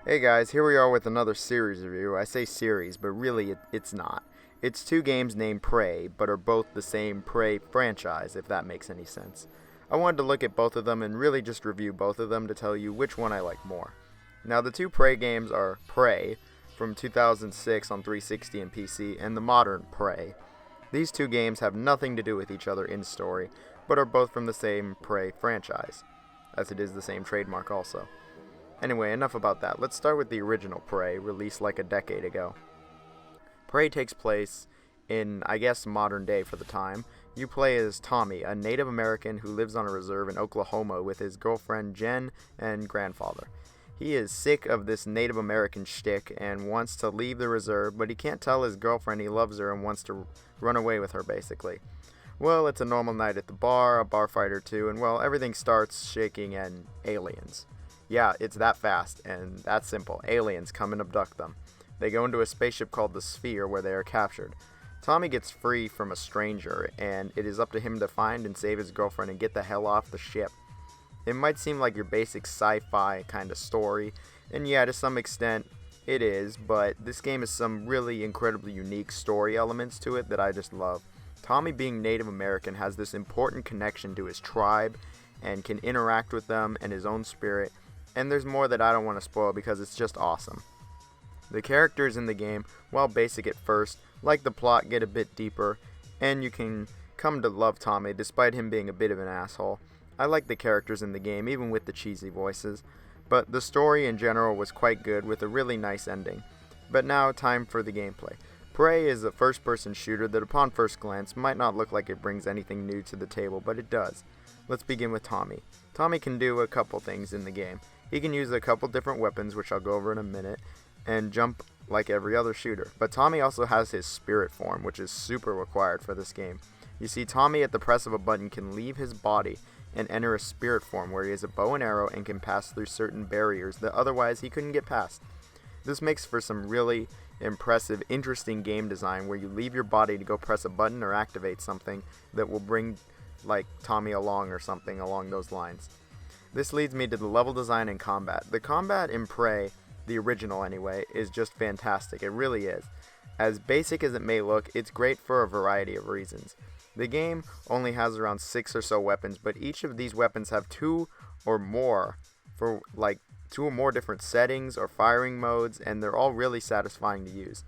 Hey guys, here we are with another series review. I say series, but really it's not. It's two games named Prey, but are both the same Prey franchise, if that makes any sense. I wanted to look at both of them and really just review both of them to tell you which one I like more. Now, the two Prey games are Prey from 2006 on 360 and PC, and the modern Prey. These two games have nothing to do with each other in story, but are both from the same Prey franchise, as it is the same trademark also. Anyway, enough about that. Let's start with the original Prey, released like a decade ago. Prey takes place in, I guess, modern day for the time. You play as Tommy, a Native American who lives on a reserve in Oklahoma with his girlfriend Jen and grandfather. He is sick of this Native American shtick and wants to leave the reserve, but he can't tell his girlfriend he loves her and wants to run away with her, basically. Well, it's a normal night at the bar, a bar fight or two, and well, everything starts shaking and aliens. Yeah, it's that fast and that simple. Aliens come and abduct them. They go into a spaceship called the Sphere where they are captured. Tommy gets free from a stranger, and it is up to him to find and save his girlfriend and get the hell off the ship. It might seem like your basic sci-fi kind of story, and yeah, to some extent it is, but this game has some really incredibly unique story elements to it that I just love. Tommy, being Native American, has this important connection to his tribe and can interact with them and his own spirit. And there's more that I don't want to spoil because it's just awesome. The characters in the game, while basic at first, like the plot, get a bit deeper, and you can come to love Tommy despite him being a bit of an asshole. I like the characters in the game, even with the cheesy voices, but the story in general was quite good with a really nice ending. But now, time for the gameplay. Prey is a first-person shooter that upon first glance might not look like it brings anything new to the table, but it does. Let's begin with Tommy. Tommy can do a couple things in the game. He can use a couple different weapons, which I'll go over in a minute, and jump like every other shooter. But Tommy also has his spirit form, which is super required for this game. You see, Tommy at the press of a button can leave his body and enter a spirit form where he has a bow and arrow and can pass through certain barriers that otherwise he couldn't get past. This makes for some really impressive, interesting game design where you leave your body to go press a button or activate something that will bring like Tommy along or something along those lines. This leads me to the level design and combat. The combat in Prey, the original anyway, is just fantastic. It really is. As basic as it may look, it's great for a variety of reasons. The game only has around 6 or so weapons, but each of these weapons have two or more different settings or firing modes, and they're all really satisfying to use.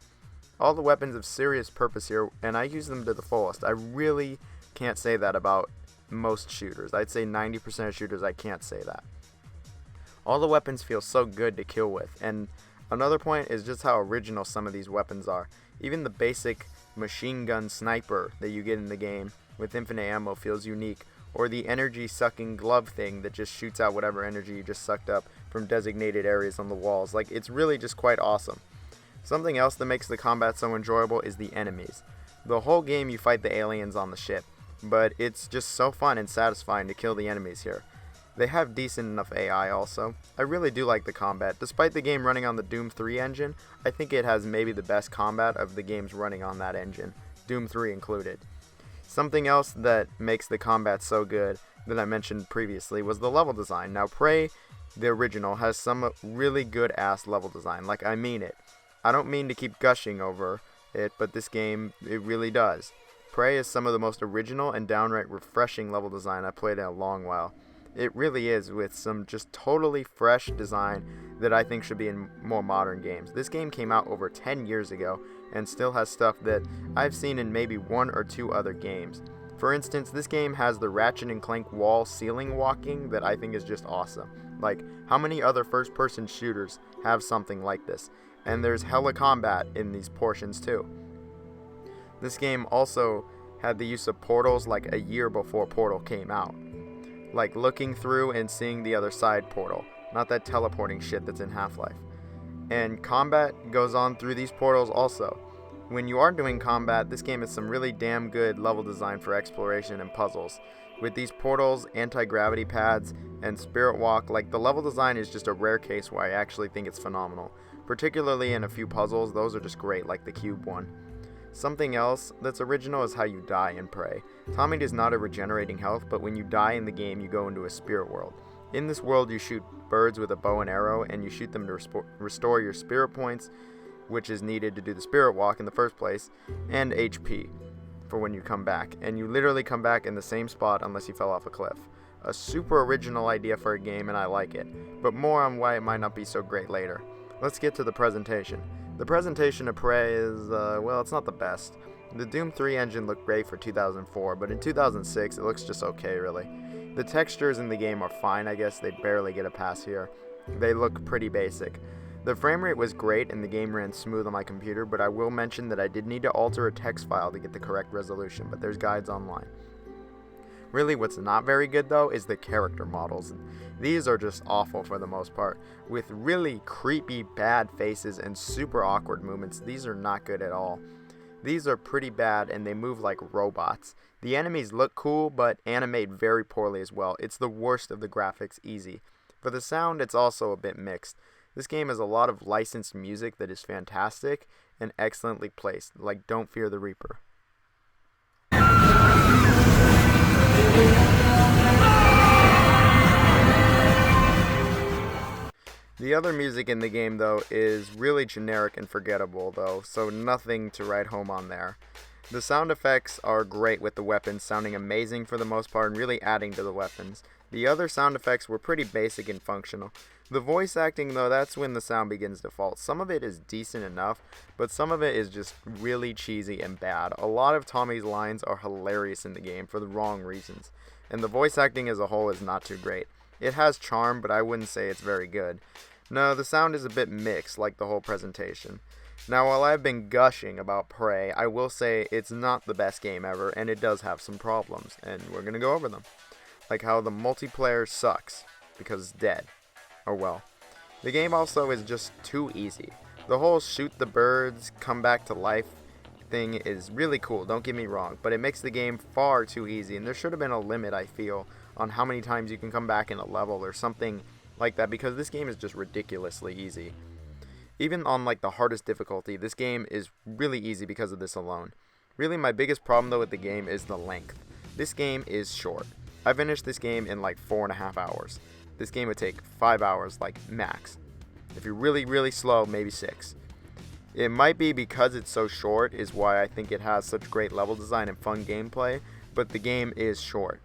All the weapons have serious purpose here, and I use them to the fullest. I really can't say that about most shooters. I'd say 90% of shooters, I can't say that. All the weapons feel so good to kill with, and another point is just how original some of these weapons are. Even the basic machine gun sniper that you get in the game with infinite ammo feels unique, or the energy sucking glove thing that just shoots out whatever energy you just sucked up from designated areas on the walls. Like, it's really just quite awesome. Something else that makes the combat so enjoyable is the enemies. The whole game you fight the aliens on the ship, but it's just so fun and satisfying to kill the enemies here. They have decent enough AI also. I really do like the combat. Despite the game running on the Doom 3 engine, I think it has maybe the best combat of the games running on that engine, Doom 3 included. Something else that makes the combat so good that I mentioned previously was the level design. Now, Prey, the original, has some really good ass level design. Like, I mean it. I don't mean to keep gushing over it, but this game, it really does. Prey is some of the most original and downright refreshing level design I've played in a long while. It really is, with some just totally fresh design that I think should be in more modern games. This game came out over 10 years ago and still has stuff that I've seen in maybe one or two other games. For instance, this game has the Ratchet and Clank wall ceiling walking that I think is just awesome. Like, how many other first-person shooters have something like this? And there's hella combat in these portions too. This game also had the use of portals like a year before Portal came out. Like looking through and seeing the other side portal, not that teleporting shit that's in Half-Life. And combat goes on through these portals also. When you are doing combat, this game has some really damn good level design for exploration and puzzles. With these portals, anti-gravity pads, and spirit walk, like the level design is just a rare case where I actually think it's phenomenal. Particularly in a few puzzles, those are just great, like the cube one. Something else that's original is how you die in Prey. Tommy does not have regenerating health, but when you die in the game, you go into a spirit world. In this world, you shoot birds with a bow and arrow, and you shoot them to restore your spirit points, which is needed to do the spirit walk in the first place, and HP for when you come back. And you literally come back in the same spot unless you fell off a cliff. A super original idea for a game, and I like it, but more on why it might not be so great later. Let's get to the presentation. The presentation of Prey is, well, it's not the best. The Doom 3 engine looked great for 2004, but in 2006 it looks just okay, really. The textures in the game are fine, I guess they barely get a pass here. They look pretty basic. The frame rate was great and the game ran smooth on my computer, but I will mention that I did need to alter a text file to get the correct resolution, but there's guides online. Really, what's not very good though is the character models. These are just awful for the most part, with really creepy bad faces and super awkward movements. These are not good at all. These are pretty bad and they move like robots. The enemies look cool but animate very poorly as well. It's the worst of the graphics easy. For the sound, it's also a bit mixed. This game has a lot of licensed music that is fantastic and excellently placed, like Don't Fear the Reaper. The other music in the game, though, is really generic and forgettable, though, so nothing to write home on there. The sound effects are great with the weapons sounding amazing for the most part and really adding to the weapons. The other sound effects were pretty basic and functional. The voice acting, though, that's when the sound begins to fall. Some of it is decent enough, but some of it is just really cheesy and bad. A lot of Tommy's lines are hilarious in the game for the wrong reasons, and the voice acting as a whole is not too great. It has charm, but I wouldn't say it's very good. No, the sound is a bit mixed, like the whole presentation. Now, while I've been gushing about Prey, I will say it's not the best game ever, and it does have some problems, and we're gonna go over them. Like how the multiplayer sucks, because it's dead. Or well. The game also is just too easy. The whole shoot the birds, come back to life thing is really cool, don't get me wrong, but it makes the game far too easy, and there should have been a limit, I feel, on how many times you can come back in a level or something like that, because this game is just ridiculously easy. Even on like the hardest difficulty, this game is really easy because of this alone. Really, my biggest problem though with the game is the length. This game is short. I finished this game in like 4.5 hours. This game would take 5 hours, like max. If you're really, really slow, maybe 6. It might be because it's so short is why I think it has such great level design and fun gameplay, but the game is short.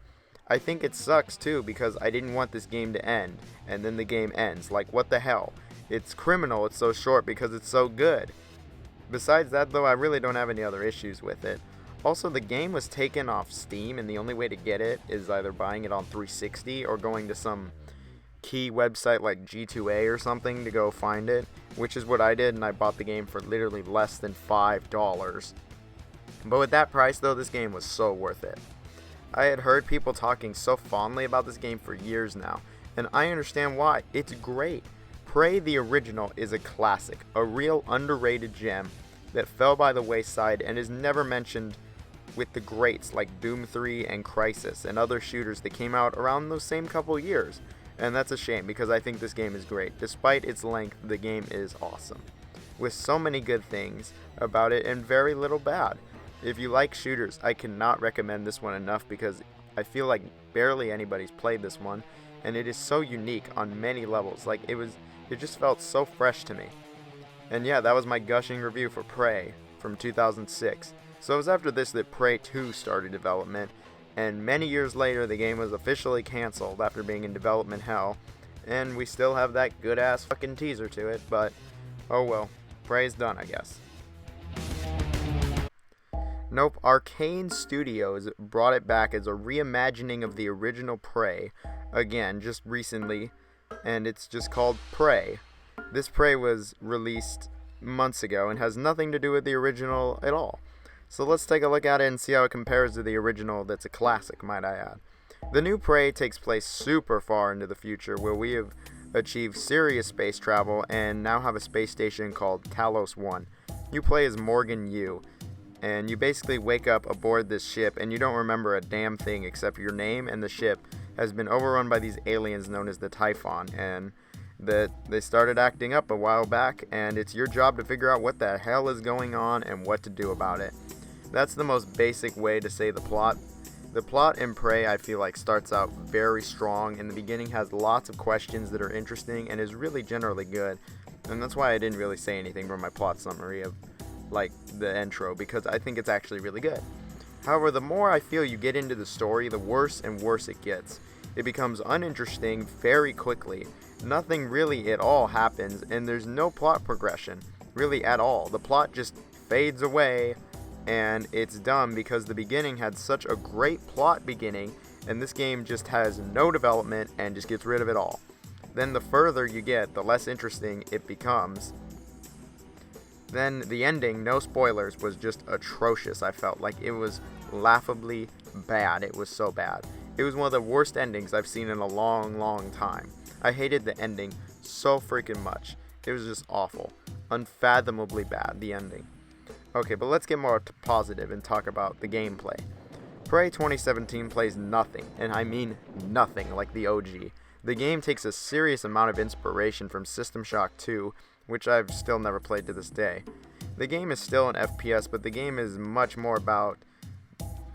I think it sucks too because I didn't want this game to end, and then the game ends. Like, what the hell? It's criminal it's so short because it's so good. Besides that though, I really don't have any other issues with it. Also, the game was taken off Steam, and the only way to get it is either buying it on 360 or going to some key website like G2A or something to go find it, which is what I did, and I bought the game for literally less than $5. But with that price though, this game was so worth it. I had heard people talking so fondly about this game for years now, and I understand why. It's great. Prey the original is a classic, a real underrated gem that fell by the wayside and is never mentioned with the greats like Doom 3 and Crysis and other shooters that came out around those same couple years. And that's a shame because I think this game is great. Despite its length, the game is awesome, with so many good things about it and very little bad. If you like shooters, I cannot recommend this one enough because I feel like barely anybody's played this one, and it is so unique on many levels. Like it just felt so fresh to me. And yeah, that was my gushing review for Prey from 2006. So it was after this that Prey 2 started development, and many years later the game was officially cancelled after being in development hell, and we still have that good ass fucking teaser to it, but oh well, Prey's done, I guess. Nope, Arcane Studios brought it back as a reimagining of the original Prey, again, just recently, and it's just called Prey. This Prey was released months ago and has nothing to do with the original at all. So let's take a look at it and see how it compares to the original that's a classic, might I add. The new Prey takes place super far into the future, where we have achieved serious space travel and now have a space station called Talos 1. You play as Morgan Yu, and you basically wake up aboard this ship and you don't remember a damn thing except your name, and the ship has been overrun by these aliens known as the Typhon, and that they started acting up a while back, and it's your job to figure out what the hell is going on and what to do about it. That's the most basic way to say the plot. The plot in Prey, I feel like, starts out very strong. In the beginning, has lots of questions that are interesting and is really generally good. And that's why I didn't really say anything from my plot summary of, like, the intro, because I think it's actually really good. However, the more I feel you get into the story, the worse and worse it gets. It becomes uninteresting very quickly. Nothing really at all happens, and there's no plot progression, really at all. The plot just fades away, and it's dumb because the beginning had such a great plot beginning, and this game just has no development and just gets rid of it all. Then the further you get, the less interesting it becomes. Then the ending, no spoilers, was just atrocious. I felt like it was laughably bad. It was so bad. It was one of the worst endings I've seen in a long, long time. I hated the ending so freaking much. It was just awful. Unfathomably bad, the ending. Okay, but let's get more positive and talk about the gameplay. Prey 2017 plays nothing, and I mean nothing, like the OG. The game takes a serious amount of inspiration from System Shock 2, which I've still never played to this day. The game is still an FPS, but the game is much more about,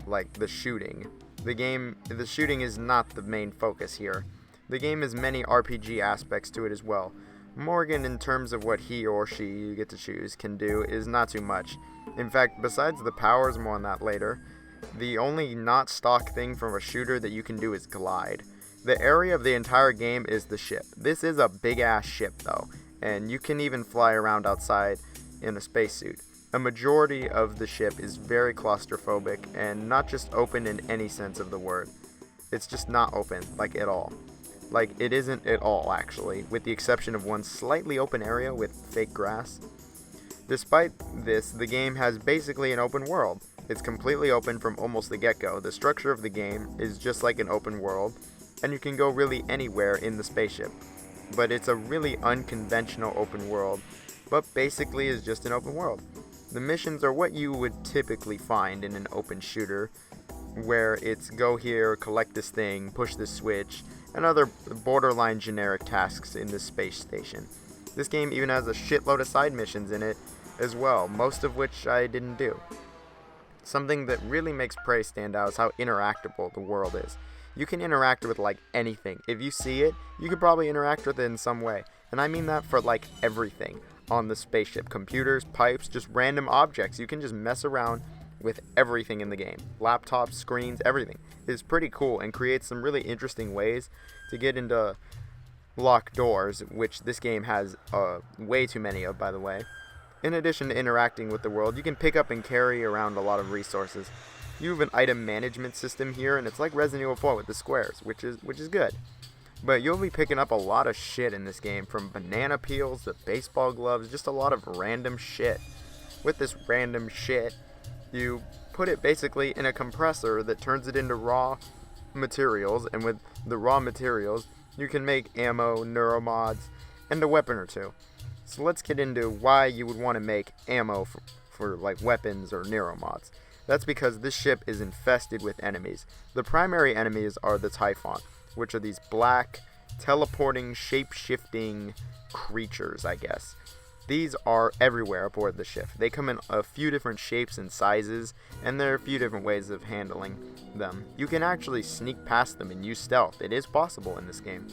like, the shooting. The shooting is not the main focus here. The game has many RPG aspects to it as well. Morgan, in terms of what he or she, you get to choose, can do, is not too much. In fact, besides the powers, more on that later, the only not stock thing from a shooter that you can do is glide. The area of the entire game is the ship. This is a big-ass ship, though, and you can even fly around outside in a spacesuit. A majority of the ship is very claustrophobic, and not just open in any sense of the word. It's just not open, like, at all. Like, it isn't at all, actually, with the exception of one slightly open area with fake grass. Despite this, the game has basically an open world. It's completely open from almost the get-go. The structure of the game is just like an open world, and you can go really anywhere in the spaceship. But it's a really unconventional open world, but basically is just an open world. The missions are what you would typically find in an open shooter, where it's go here, collect this thing, push this switch, and other borderline generic tasks in this space station. This game even has a shitload of side missions in it as well, most of which I didn't do. Something that really makes Prey stand out is how interactable the world is. You can interact with, like, anything. If you see it, you could probably interact with it in some way. And I mean that for, like, everything on the spaceship. Computers, pipes, just random objects. You can just mess around with everything in the game. Laptops, screens, everything. It's pretty cool and creates some really interesting ways to get into locked doors, which this game has way too many of, by the way. In addition to interacting with the world, you can pick up and carry around a lot of resources. You have an item management system here, and it's like Resident Evil 4 with the squares, which is good. But you'll be picking up a lot of shit in this game, from banana peels to baseball gloves, just a lot of random shit. With this random shit, you put it basically in a compressor that turns it into raw materials, and with the raw materials, you can make ammo, neuromods, and a weapon or two. So let's get into why you would want to make ammo for like weapons or neuromods. That's because this ship is infested with enemies. The primary enemies are the Typhon, which are these black, teleporting, shape-shifting creatures, I guess. These are everywhere aboard the ship. They come in a few different shapes and sizes, and there are a few different ways of handling them. You can actually sneak past them and use stealth. It is possible in this game.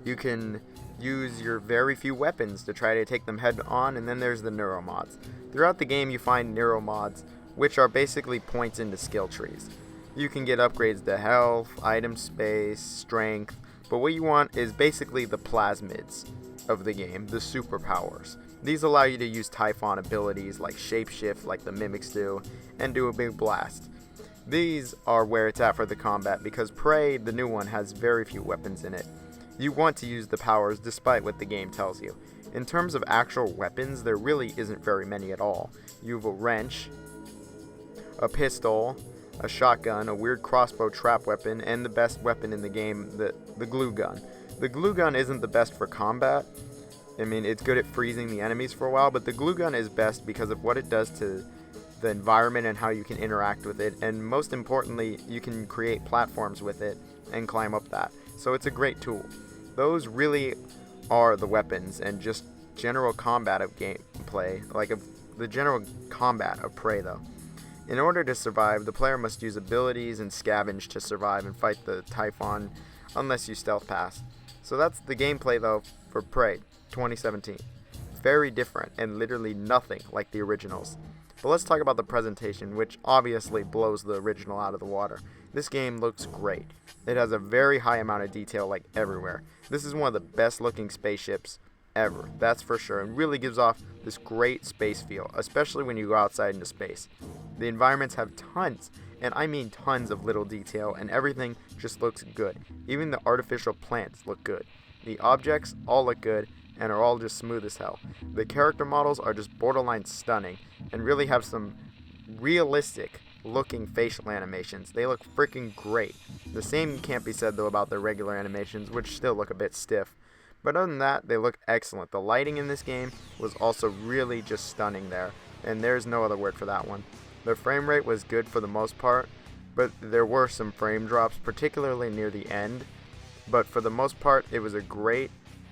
You can use your very few weapons to try to take them head on, and then there's the neuromods. Throughout the game you find neuromods, which are basically points into skill trees. You can get upgrades to health, item space, strength, but what you want is basically the plasmids of the game, the superpowers. These allow you to use Typhon abilities like shapeshift, like the mimics do, and do a big blast. These are where it's at for the combat, because Prey, the new one, has very few weapons in it. You want to use the powers despite what the game tells you. In terms of actual weapons, there really isn't very many at all. You have a wrench, a pistol, a shotgun, a weird crossbow trap weapon, and the best weapon in the game, the glue gun. The glue gun isn't the best for combat. I mean, it's good at freezing the enemies for a while, but the glue gun is best because of what it does to the environment and how you can interact with it, and most importantly, you can create platforms with it and climb up that. So it's a great tool. Those really are the weapons and just general combat of gameplay, like of the general combat of Prey though. In order to survive, the player must use abilities and scavenge to survive and fight the Typhon unless you stealth pass. So that's the gameplay though for Prey 2017. Very different and literally nothing like the originals. But let's talk about the presentation, which obviously blows the original out of the water. This game looks great. It has a very high amount of detail like everywhere. This is one of the best looking spaceships ever, that's for sure, and really gives off this great space feel, especially when you go outside into space. The environments have tons, and I mean tons of little detail, and everything just looks good. Even the artificial plants look good. The objects all look good and are all just smooth as hell. The character models are just borderline stunning and really have some realistic looking facial animations. They look freaking great. The same can't be said though about their regular animations, which still look a bit stiff. But other than that, they look excellent. The lighting in this game was also really just stunning there, and there's no other word for that one. The frame rate was good for the most part, but there were some frame drops, particularly near the end. But for the most part, it was great,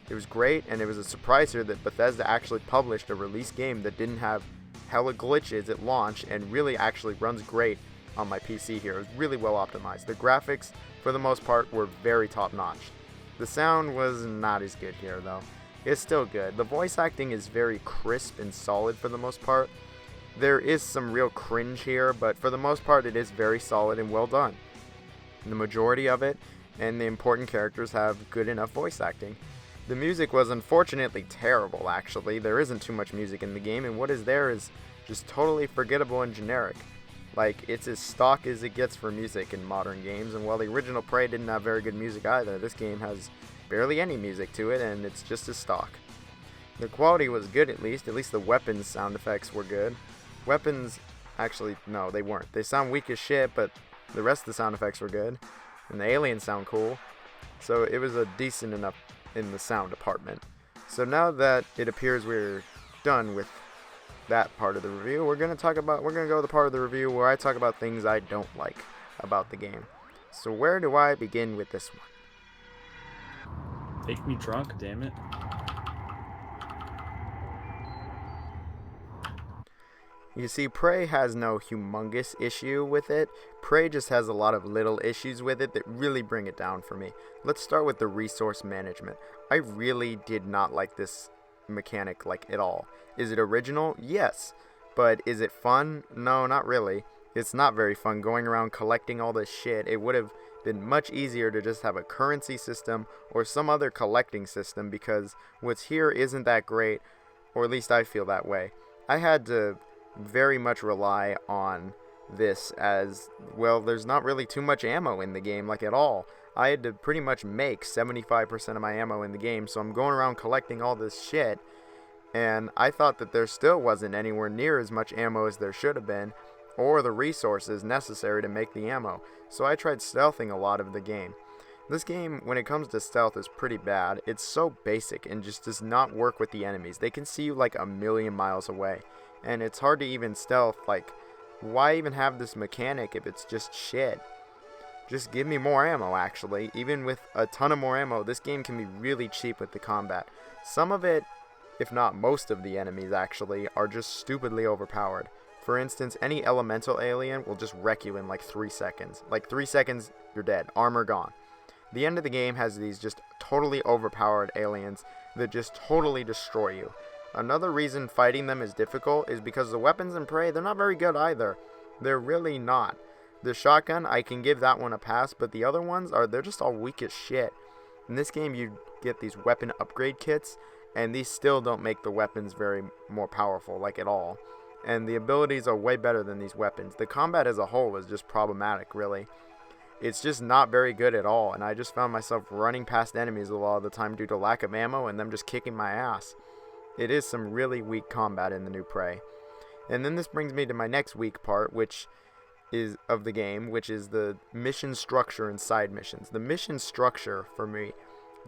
and it was a surprise here that Bethesda actually published a release game that didn't have hella glitches at launch and really actually runs great on my PC here. It was really well optimized. The graphics, for the most part, were very top notch. The sound was not as good here though. It's still good. The voice acting is very crisp and solid for the most part. There is some real cringe here, but for the most part it is very solid and well done. The majority of it and the important characters have good enough voice acting. The music was unfortunately terrible actually. There isn't too much music in the game, and what is there is just totally forgettable and generic. Like, it's as stock as it gets for music in modern games, and while the original Prey didn't have very good music either, this game has barely any music to it, and it's just as stock. The quality was good at least the weapons sound effects were good. Weapons, actually, no, they weren't. They sound weak as shit, but the rest of the sound effects were good, and the aliens sound cool, so it was a decent enough in the sound department. So now that it appears we're done with that part of the review, we're gonna go to the part of the review where I talk about things I don't like about the game. So where do I begin with this one? Make me drunk, damn it. You see, Prey has no humongous issue with it. Prey just has a lot of little issues with it that really bring it down for me. Let's start with the resource management. I really did not like this mechanic at all. Is it original? Yes. But is it fun? No, not really. It's not very fun going around collecting all this shit. It would have been much easier to just have a currency system or some other collecting system, because what's here isn't that great, or at least I feel that way. I had to very much rely on this as, well, there's not really too much ammo in the game, at all. I had to pretty much make 75% of my ammo in the game, so I'm going around collecting all this shit, and I thought that there still wasn't anywhere near as much ammo as there should have been, or the resources necessary to make the ammo, so I tried stealthing a lot of the game. This game, when it comes to stealth, is pretty bad. It's so basic and just does not work with the enemies. They can see you a million miles away, and it's hard to even stealth. Why even have this mechanic if it's just shit? Just give me more ammo, actually. Even with a ton of more ammo, this game can be really cheap with the combat. Some of it, if not most of the enemies actually, are just stupidly overpowered. For instance, any elemental alien will just wreck you in 3 seconds. 3 seconds, you're dead. Armor gone. The end of the game has these just totally overpowered aliens that just totally destroy you. Another reason fighting them is difficult is because the weapons in Prey, they're not very good either. They're really not. The shotgun, I can give that one a pass, but the other ones, they're just all weak as shit. In this game, you get these weapon upgrade kits, and these still don't make the weapons very more powerful, at all. And the abilities are way better than these weapons. The combat as a whole is just problematic, really. It's just not very good at all, and I just found myself running past enemies a lot of the time due to lack of ammo and them just kicking my ass. It is some really weak combat in the new Prey. And then this brings me to my next weak part, which is of the game, which is the mission structure and side missions. The mission structure, for me,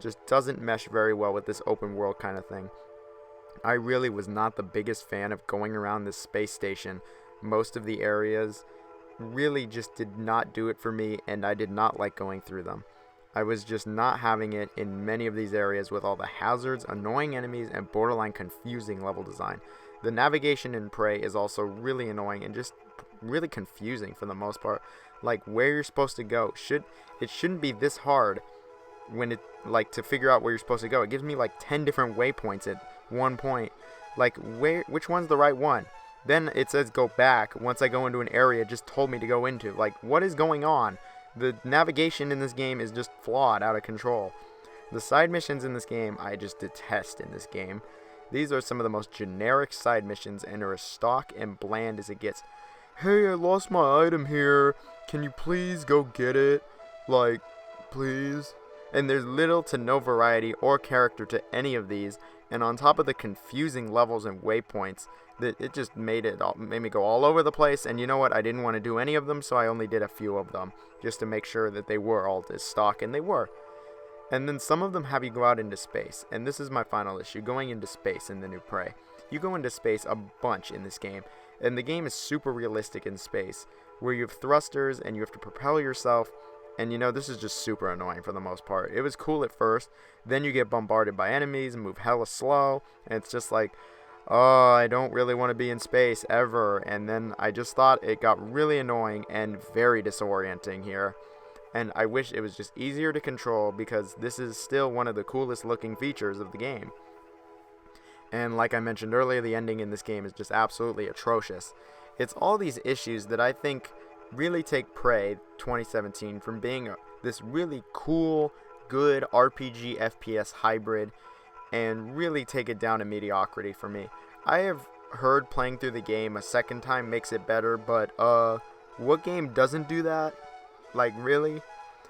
just doesn't mesh very well with this open world kind of thing. I really was not the biggest fan of going around this space station. Most of the areas really just did not do it for me, and I did not like going through them. I was just not having it in many of these areas with all the hazards, annoying enemies, and borderline confusing level design. The navigation in Prey is also really annoying and just really confusing for the most part, like where you're supposed to go. It shouldn't be this hard when it, like, to figure out where you're supposed to go. It gives me like 10 different waypoints at one point. Like, which one's the right one? Then it says go back once I go into an area it just told me to go into. Like, what is going on? The navigation in this game is just flawed, out of control. The side missions in this game I just detest in this game. These are some of the most generic side missions and are as stock and bland as it gets. Hey, I lost my item here. Can you please go get it? Like, please? And there's little to no variety or character to any of these, and on top of the confusing levels and waypoints, that it just made me go all over the place. And you know what? I didn't want to do any of them, so I only did a few of them just to make sure that they were all this stock, and they were. And then some of them have you go out into space, and this is my final issue, going into space in the new Prey. You go into space a bunch in this game, and the game is super realistic in space, where you have thrusters and you have to propel yourself. And you know, this is just super annoying for the most part. It was cool at first, then you get bombarded by enemies and move hella slow, and it's just like, oh, I don't really want to be in space ever. And then I just thought it got really annoying and very disorienting here. And I wish it was just easier to control, because this is still one of the coolest looking features of the game. And like I mentioned earlier, the ending in this game is just absolutely atrocious. It's all these issues that I think really take Prey 2017 from being this really cool, good RPG FPS hybrid and really take it down to mediocrity for me. I have heard playing through the game a second time makes it better, but what game doesn't do that? Like, really?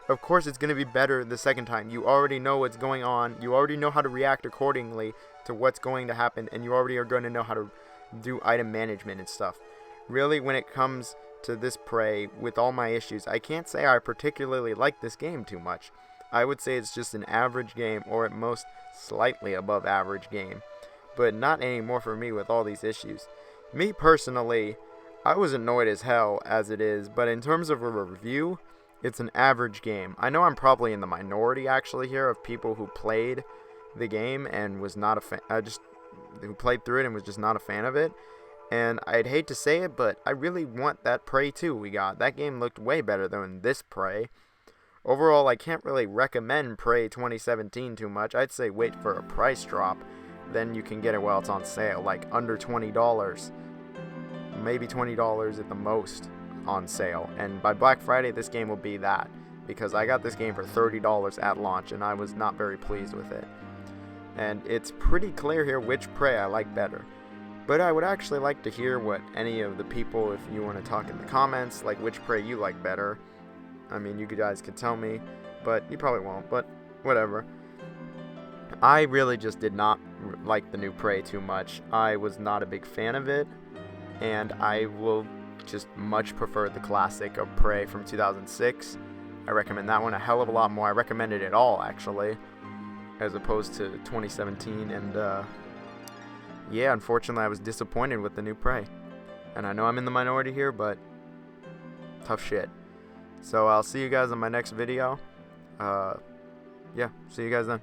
Of course it's going to be better the second time. You already know what's going on. You already know how to react accordingly to what's going to happen, and you already are going to know how to do item management and stuff. Really, when it comes to this Prey, with all my issues, I can't say I particularly like this game too much. I would say it's just an average game, or at most slightly above average game, but not anymore for me with all these issues. Me personally, I was annoyed as hell as it is, but in terms of a review, it's an average game. I know I'm probably in the minority actually here of people who played the game and was not a fan, who played through it and was just not a fan of it. And I'd hate to say it, but I really want that Prey 2 we got. That game looked way better than this Prey. Overall, I can't really recommend Prey 2017 too much. I'd say wait for a price drop. Then you can get it while it's on sale, like under $20. Maybe $20 at the most on sale. And by Black Friday, this game will be that, because I got this game for $30 at launch, and I was not very pleased with it. And it's pretty clear here which Prey I like better. But I would actually like to hear what any of the people, if you want to talk in the comments, like which Prey you like better. I mean, you guys could tell me, but you probably won't, but whatever. I really just did not like the new Prey too much. I was not a big fan of it, and I will just much prefer the classic of Prey from 2006. I recommend that one a hell of a lot more. I recommended it all, actually, as opposed to 2017, and yeah, unfortunately, I was disappointed with the new Prey. And I know I'm in the minority here, but tough shit. So I'll see you guys in my next video. Yeah, see you guys then.